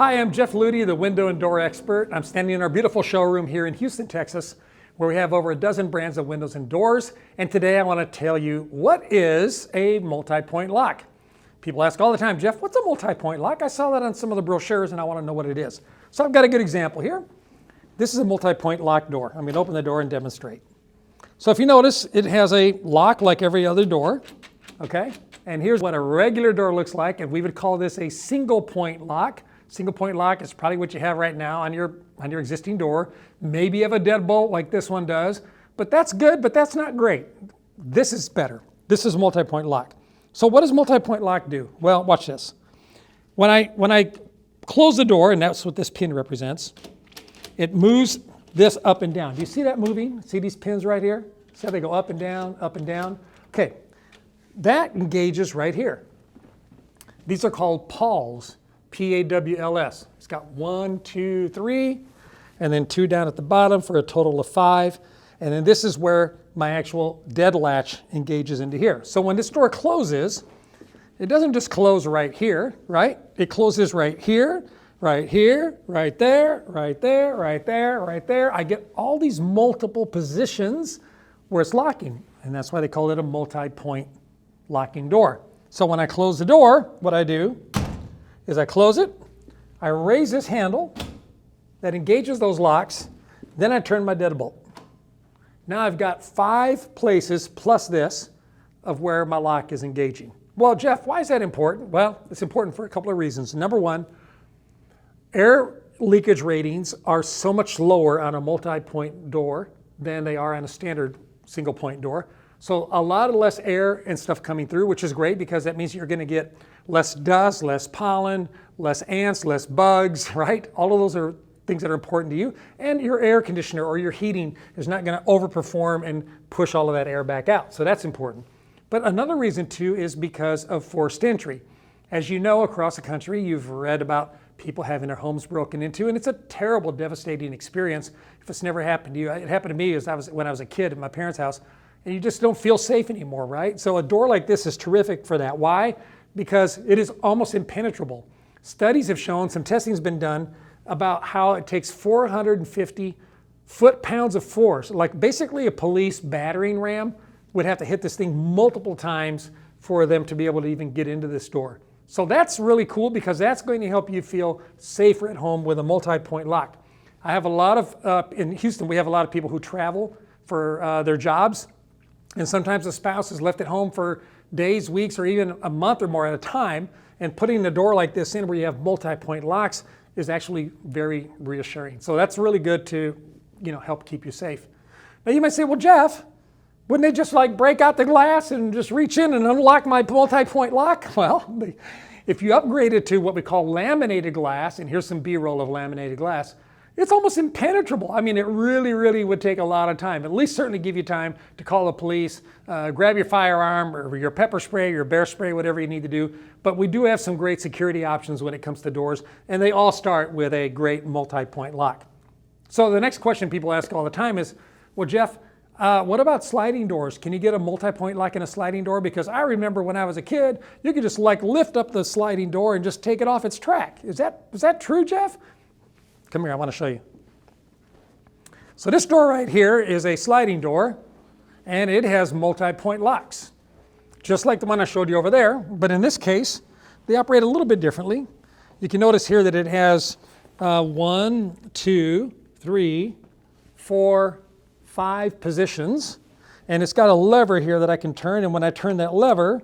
Hi, I'm Jeff Ludy, the window and door expert. I'm standing in our beautiful showroom here in Houston, Texas, where we have over a dozen brands of windows and doors. And today I want to tell you what is a multi-point lock. People ask all the time, Jeff, what's a multi-point lock? I saw that on some of the brochures and I want to know what it is. So I've got a good example here. This is a multi-point lock door. I'm going to open the door and demonstrate. So if you notice, it has a lock like every other door, okay? And here's what a regular door looks like, and we would call this a single point lock. Single point lock is probably what you have right now on your existing door. Maybe you have a deadbolt like this one does, but that's good, but that's not great. This is better. This is multi-point lock. So what does multi-point lock do? Well, watch this. When I close the door, and that's what this pin represents, it moves this up and down. Do you see that moving? See these pins right here? See how they go up and down, up and down? Okay, that engages right here. These are called pawls. P-A-W-L-S. It's got 1, 2, 3, and then 2 down at the bottom for a total of 5. And then this is where my actual dead latch engages into here. So when this door closes, it doesn't just close right here, right? It closes right here, right here, right there, right there, right there, right there. I get all these multiple positions where it's locking. And that's why they call it a multi-point locking door. So when I close the door, what I do is I close it, I raise this handle that engages those locks, then I turn my deadbolt. Now I've got 5 places plus this of where my lock is engaging. Well, Jeff, why is that important? Well, it's important for a couple of reasons. Number one, air leakage ratings are so much lower on a multi-point door than they are on a standard single point door. So a lot of less air and stuff coming through, which is great because that means you're going to get less dust, less pollen, less ants, less bugs, right? All of those are things that are important to you. And your air conditioner or your heating is not going to overperform and push all of that air back out. So that's important. But another reason too is because of forced entry. As you know, across the country, you've read about people having their homes broken into, and it's a terrible, devastating experience if it's never happened to you. It happened to me when I was a kid at my parents' house, and you just don't feel safe anymore, right? So a door like this is terrific for that. Why? Because it is almost impenetrable. Studies have shown, some testing has been done about how it takes 450 foot-pounds of force, like basically a police battering ram would have to hit this thing multiple times for them to be able to even get into this door. So that's really cool because that's going to help you feel safer at home with a multi-point lock. I have a lot of, in Houston, we have a lot of people who travel for their jobs, and sometimes the spouse is left at home for days, weeks, or even a month or more at a time, and putting a door like this in where you have multi-point locks is actually very reassuring. So that's really good to, help keep you safe. Now you might say, well, Jeff, wouldn't they just like break out the glass and just reach in and unlock my multi-point lock? Well, if you upgrade it to what we call laminated glass, and here's some B-roll of laminated glass, it's almost impenetrable. I mean, it really, really would take a lot of time. At least certainly give you time to call the police, grab your firearm or your pepper spray, your bear spray, whatever you need to do. But we do have some great security options when it comes to doors, and they all start with a great multi-point lock. So the next question people ask all the time is, well, Jeff, what about sliding doors? Can you get a multi-point lock in a sliding door? Because I remember when I was a kid, you could just like lift up the sliding door and just take it off its track. Is that true, Jeff? Come here, I want to show you. So this door right here is a sliding door, and it has multi-point locks, just like the one I showed you over there. But in this case, they operate a little bit differently. You can notice here that it has 1, 2, 3, 4, 5 positions, and it's got a lever here that I can turn, and when I turn that lever,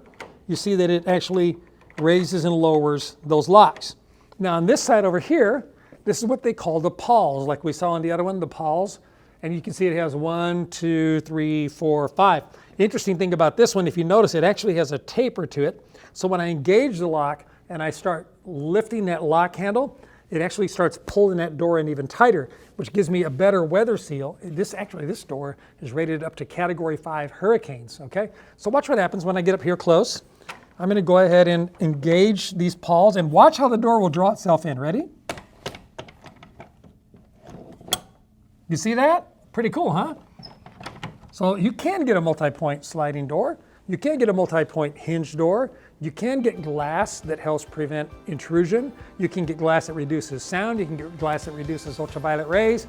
you see that it actually raises and lowers those locks. Now on this side over here, this is what they call the pawls, like we saw on the other one, the pawls. And you can see it has 1, 2, 3, 4, 5. The interesting thing about this one, if you notice, it actually has a taper to it. So when I engage the lock and I start lifting that lock handle, it actually starts pulling that door in even tighter, which gives me a better weather seal. This door is rated up to Category 5 hurricanes, okay? So watch what happens when I get up here close. I'm gonna go ahead and engage these pawls and watch how the door will draw itself in. Ready? You see that? Pretty cool, huh? So you can get a multi-point sliding door. You can get a multi-point hinge door. You can get glass that helps prevent intrusion. You can get glass that reduces sound. You can get glass that reduces ultraviolet rays.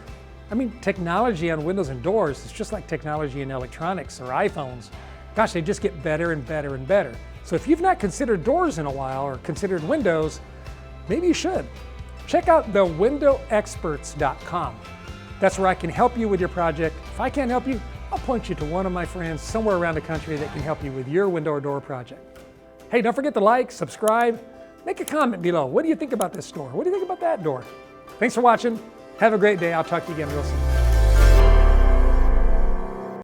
I mean, technology on windows and doors is just like technology in electronics or iPhones. Gosh, they just get better and better and better. So if you've not considered doors in a while or considered windows, maybe you should. Check out thewindowexperts.com. That's where I can help you with your project. If I can't help you, I'll point you to one of my friends somewhere around the country that can help you with your window or door project. Hey, don't forget to like, subscribe, make a comment below. What do you think about this door? What do you think about that door? Thanks for watching. Have a great day. I'll talk to you again real soon.